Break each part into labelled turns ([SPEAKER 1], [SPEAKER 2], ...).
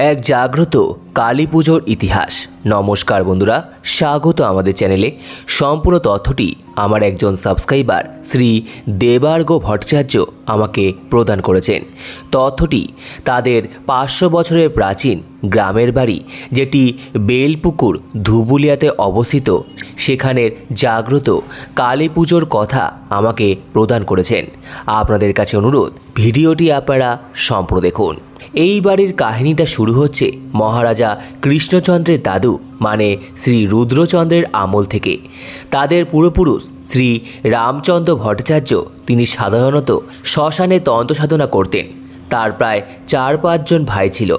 [SPEAKER 1] এক জাগ্রত কালী পুজোর ইতিহাস। নমস্কার বন্ধুরা, স্বাগত আমাদের চ্যানেলে। সম্পূর্ণ তথ্যটি আমার একজন সাবস্ক্রাইবার শ্রী দেবার্গ ভট্টাচার্য আমাকে প্রদান করেছেন। তথ্যটি তাদের 500 বছরের প্রাচীন গ্রামের বাড়ি, যেটি বেলপুকুর ধুবুলিয়াতে অবস্থিত, সেখানের জাগ্রত কালী পুজোর কথা আমাকে প্রদান করেছেন। আপনাদের কাছে অনুরোধ, ভিডিওটি আপনারা সম্পূর্ণ দেখুন। এই বাড়ির কাহিনীটা শুরু হচ্ছে মহারাজা কৃষ্ণচন্দ্রের দাদু মানে শ্রী রুদ্রচন্দ্রের আমল থেকে। তাদের পূর্বপুরুষ শ্রী রামচন্দ্র ভট্টাচার্য তিনি সাধারণত শ্মশানে তন্ত্র সাধনা করতেন। তার প্রায় 4-5 জন ভাই ছিল।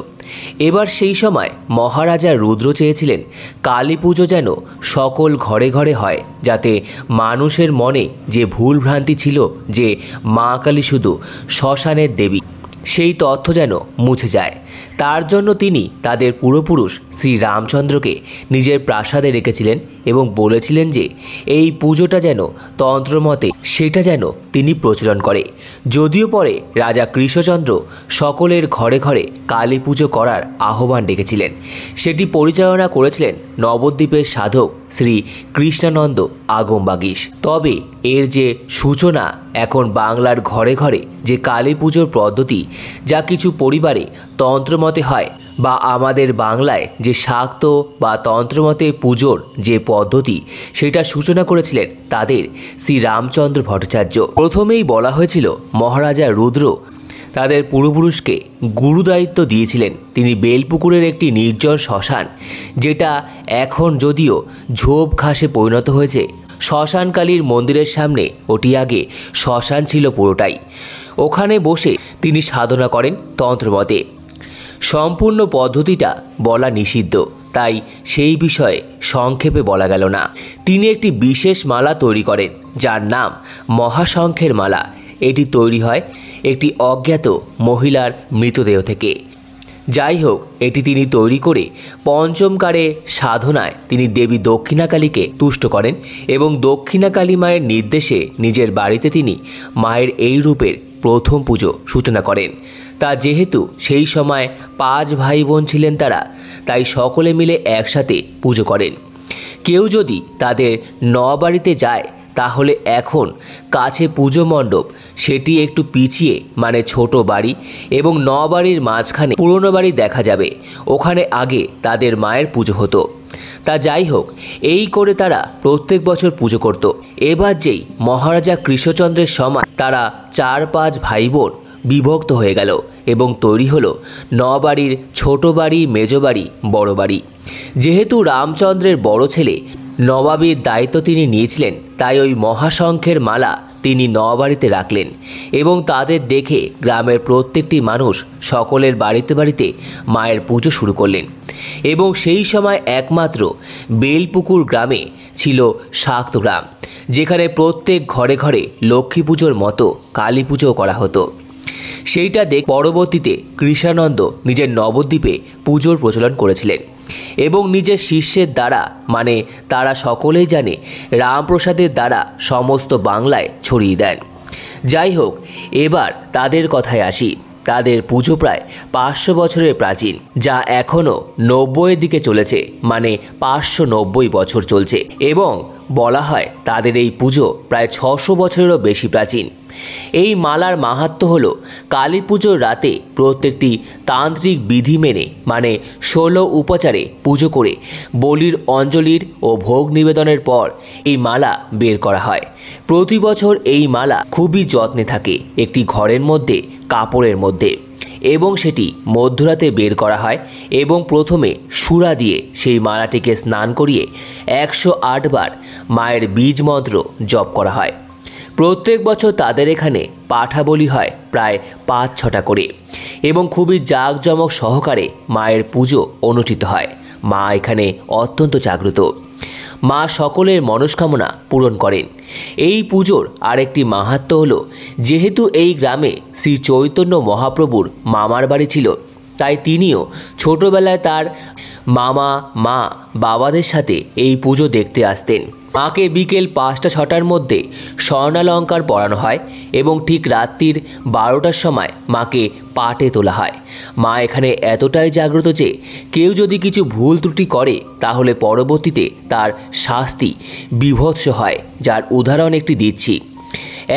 [SPEAKER 1] এবার সেই সময় মহারাজা রুদ্র চেয়েছিলেন কালী পুজো যেন সকল ঘরে ঘরে হয়, যাতে মানুষের মনে যে ভুল ভ্রান্তি ছিল যে মা কালী শুধু শ্মশানের দেবী, সেই তথ্য যেন মুছে যায়। তার জন্য তিনি তাদের পূর্বপুরুষ শ্রী রামচন্দ্রকে নিজের প্রাসাদে রেখেছিলেন এবং বলেছিলেন যে এই পুজোটা যেন তন্ত্রমতে সেটা যেন তিনি প্রচলন করে। যদিও পরে রাজা কৃষ্ণচন্দ্র সকলের ঘরে ঘরে কালী পুজো করার আহ্বান ডেকেছিলেন, সেটি পরিচালনা করেছিলেন নবদ্বীপের সাধক শ্রী কৃষ্ণানন্দ আগমবাগীশ। তবে এর যে সূচনা এখন বাংলার ঘরে ঘরে যে কালী পুজোর পদ্ধতি, যা কিছু পরিবারে তন্ত্রমতে হয়, বা আমাদের বাংলায় যে শাক্ত বা তন্ত্রমতে পুজোর যে পদ্ধতি, সেটা সূচনা করেছিলেন তাদের শ্রী রামচন্দ্র ভট্টাচার্য। প্রথমেই বলা হয়েছিল মহারাজা রুদ্র তাদের পূর্বপুরুষকে গুরুদায়িত্ব দিয়েছিলেন। তিনি বেলপুকুরের একটি নির্জন শ্মশান, যেটা এখন যদিও ঝোপ ঘাসে পরিণত হয়েছে, শ্মশানকালীর মন্দিরের সামনে ওটি আগে শ্মশান ছিল পুরোটাই। ওখানে বসে তিনি সাধনা করেন তন্ত্রমতে। সম্পূর্ণ পদ্ধতিটা বলা নিষিদ্ধ, তাই সেই বিষয়ে সংক্ষেপে বলা গেল না। তিনি একটি বিশেষ মালা তৈরি করেন, যার নাম মহাশঙ্খের মালা। এটি তৈরি হয় একটি অজ্ঞাত মহিলার মৃতদেহ থেকে। যাই হোক, এটি তিনি তৈরি করে পঞ্চমকারে সাধনায় তিনি দেবী দক্ষিণাকালীকে তুষ্ট করেন এবং দক্ষিণাকালী মায়ের নির্দেশে নিজের বাড়িতে তিনি মায়ের এই রূপের প্রথম পুজো সূচনা করেন। তা যেহেতু সেই সময় 5 ভাই বোন ছিলেন তারা, তাই সকলে মিলে একসাথে পুজো করেন। কেউ যদি তাদের বাড়িতে যায়, তাহলে এখন কাছে পুজো মণ্ডপ, সেটি একটু পিছিয়ে মানে ছোট বাড়ি, এবং বাড়ির মাঝখানে পুরনো বাড়ি দেখা যাবে। ওখানে আগে তাদের মায়ের পুজো হতো। তা যাই হোক, এই করে তারা প্রত্যেক বছর পুজো করত। এবার যেই মহারাজা কৃষ্ণচন্দ্রের সময় তারা 4-5 ভাই বোন বিভক্ত হয়ে গেল এবং তৈরি হলো বাড়ির ছোট বাড়ি, মেজ বাড়ি, বড় বাড়ি। যেহেতু রামচন্দ্রের বড় ছেলে নবাবীর দায়িত্ব তিনি নিয়েছিলেন, তাই ওই মহাশঙ্খের মালা তিনি বাড়িতে রাখলেন এবং তাদের দেখে গ্রামের প্রত্যেকটি মানুষ সকলের বাড়িতে বাড়িতে মায়ের পুজো শুরু করলেন। এবং সেই সময় একমাত্র বেলপুকুর গ্রামে ছিল শাক্ত গ্রাম, যেখানে প্রত্যেক ঘরে ঘরে লক্ষ্মী পুজোর মতো কালী পুজো করা হতো। সেইটা পরবর্তীতে কৃষ্ণানন্দ নিজের নবদ্বীপে পুজোর প্রচলন করেছিলেন এবং নিজের শিষ্যের দ্বারা, মানে তারা সকলেই জানে, রামপ্রসাদের দ্বারা সমস্ত বাংলায় ছড়িয়ে দেন। যাই হোক, এবার তাদের কথায় আসি। তাদের পুজো প্রায় 500 বছরের প্রাচীন, যা এখনও 90-এর দিকে চলেছে, মানে 590 বছর চলছে। এবং বলা হয় তাদের এই পুজো প্রায় 600 বছরেরও বেশি প্রাচীন। এই মালার মাহাত্ম্য হলো কালী পুজোর রাতে প্রত্যেকটি তান্ত্রিক বিধি মেনে, মানে 16 উপাচারে পুজো করে বলির অঞ্জলির ও ভোগ নিবেদনের পর এই মালা বের করা হয়। প্রতি বছর এই মালা খুবই যত্নে থাকে একটি ঘরের মধ্যে, কাপড়ের মধ্যে, এবং সেটি মধ্যরাতে বের করা হয় এবং প্রথমে সুরা দিয়ে সেই মালাটিকে স্নান করিয়ে 108 বার মায়ের বীজ মন্ত্র জপ করা হয়। প্রত্যেক বছর তাদের এখানে পাঠা বলি হয় প্রায় 5-6টা করে এবং খুবই জাঁকজমক সহকারে মায়ের পুজো অনুষ্ঠিত হয়। মা এখানে অত্যন্ত জাগ্রত। মা সকলের মনস্কামনা পূরণ করেন। এই পুজোর আরেকটি মাহাত্ম্য হলো, যেহেতু এই গ্রামে শ্রী চৈতন্য মহাপ্রভুর মামার বাড়ি ছিল, তাই তিনিও ছোটবেলায় তার মামা, মা, বাবাদের সাথে এই পুজো দেখতে আসতেন। মাকে বিকেল 5টা-6টার মধ্যে স্বর্ণালঙ্কার পরানো হয় এবং ঠিক রাত্রির 12টার সময় মাকে পাটে তোলা হয়। মা এখানে এতটাই জাগ্রত যে কেউ যদি কিছু ভুল ত্রুটি করে তাহলে পরবর্তীতে তার শাস্তি বীভৎস হয়, যার উদাহরণ একটি দিচ্ছি।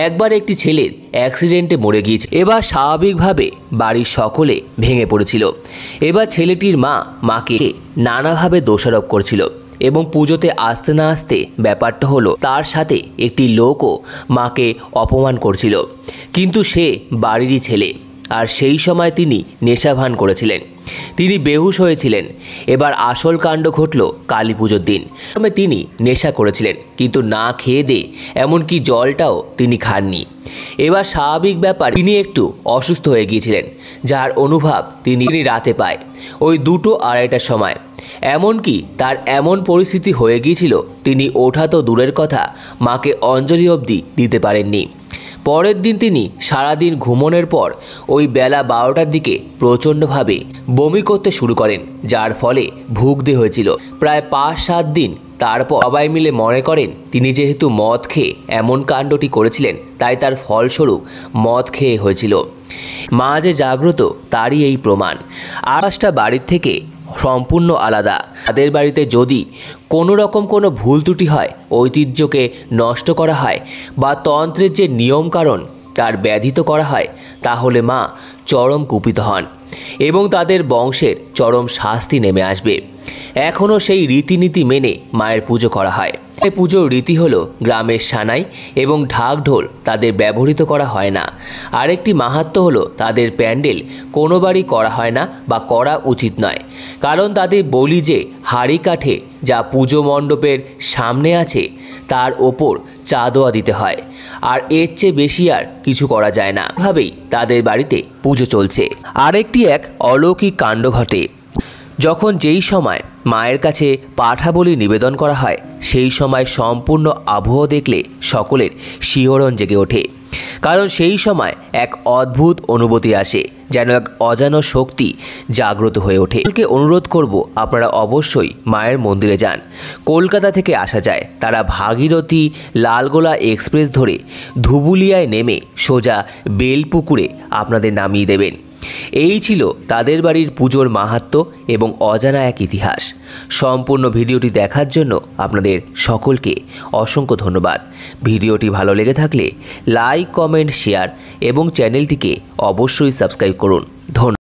[SPEAKER 1] একবার একটি ছেলের অ্যাক্সিডেন্টে মরে গিয়েছে। এবার স্বাভাবিকভাবে বাড়ির সকলে ভেঙে পড়েছিল। এবার ছেলেটির মা মাকে নানাভাবে দোষারোপ করছিল এবং পুজোতে আসতে না আসতে ব্যাপারটা হলো তার সাথে একটি লোকও মাকে অপমান করছিল, কিন্তু সে বাড়িরই ছেলে আর সেই সময় তিনি নেশাভান করেছিলেন, তিনি বেহুশ হয়েছিলেন। এবার আসল কাণ্ড ঘটল কালী পুজোর দিন। তিনি নেশা করেছিলেন কিন্তু না খেয়ে দে এমনকি জলটাও তিনি খাননি। এবার স্বাভাবিক ব্যাপার তিনি একটু অসুস্থ হয়ে গিয়েছিলেন, যার অনুভব তিনি রাতে পায় ওই 2-2:30টার সময়। এমনকি তার এমন পরিস্থিতি হয়ে গিয়েছিল তিনি ওঠা তো দূরের কথা, মাকে অঞ্জলি অবধি দিতে পারেননি। পরের দিন তিনি সারাদিন ঘুমোনোর পর ওই বেলা 12টার দিকে প্রচণ্ডভাবে বমি করতে শুরু করেন, যার ফলে ভুগতে হয়েছিল প্রায় 5-7 দিন। তারপর সবাই মিলে মনে করেন তিনি যেহেতু মদ খেয়ে এমন কাণ্ডটি করেছিলেন তাই তার ফলস্বরূপ মদ খেয়ে হয়েছিল। মা যে জাগ্রত তারই এই প্রমাণ। আকাশটা বাড়ির থেকে সম্পূর্ণ আলাদা। তাদের বাড়িতে যদি কোনো রকম কোনো ভুল ত্রুটি হয়, ঐতিহ্যকে নষ্ট করা হয় বা তন্ত্রের যে নিয়মকানুন তার ব্যাধিত করা হয়, তাহলে মা চরম কুপিত হন এবং তাদের বংশের চরম শাস্তি নেমে আসবে। এখনও সেই রীতিনীতি মেনে মায়ের পুজো করা হয়। এই পুজোর রীতি হলো গ্রামের সানাই এবং ঢাক ঢোল তাদের ব্যবহৃত করা হয় না। আরেকটি মাহাত্ম্য হলো তাদের প্যান্ডেল কোনো বাড়ি করা হয় না বা করা উচিত নয়, কারণ তাদের বলি যে হাড়ি কাঠে যা পুজো মণ্ডপের সামনে আছে তার ওপর চাঁদোয়া দিতে হয়, আর এর চেয়ে বেশি আর কিছু করা যায় না। এভাবেই তাদের বাড়িতে পুজো চলছে। আরেকটি এক অলৌকিক কাণ্ড ঘটে। যখন যেই সময় মায়ের কাছে পাঠা বলি নিবেদন করা হয়, সেই সময় সম্পূর্ণ আবহাওয়া দেখলে সকলের শিহরণ জেগে ওঠে, কারণ সেই সময় এক অদ্ভুত অনুভূতি আসে, যেন এক অজানা শক্তি জাগ্রত হয়ে ওঠে। অনুরোধ করব আপনারা অবশ্যই মায়ের মন্দিরে যান। কলকাতা থেকে আসা যায়, তারা ভাগীরথী লালগোলা এক্সপ্রেস ধরে ধুবুলিয়ায় নেমে সোজা বেলপুকুরে আপনাদের নামিয়ে দেবেন। এই ছিল তাদের বাড়ির পুজোর মাহাত্ম্য এবং অজানা এক ইতিহাস। সম্পূর্ণ ভিডিওটি দেখার জন্য আপনাদের সকলকে অসংখ্য ধন্যবাদ। ভিডিওটি ভালো লেগে থাকলে লাইক, কমেন্ট, শেয়ার এবং চ্যানেলটিকে অবশ্যই সাবস্ক্রাইব করুন। ধন্যবাদ।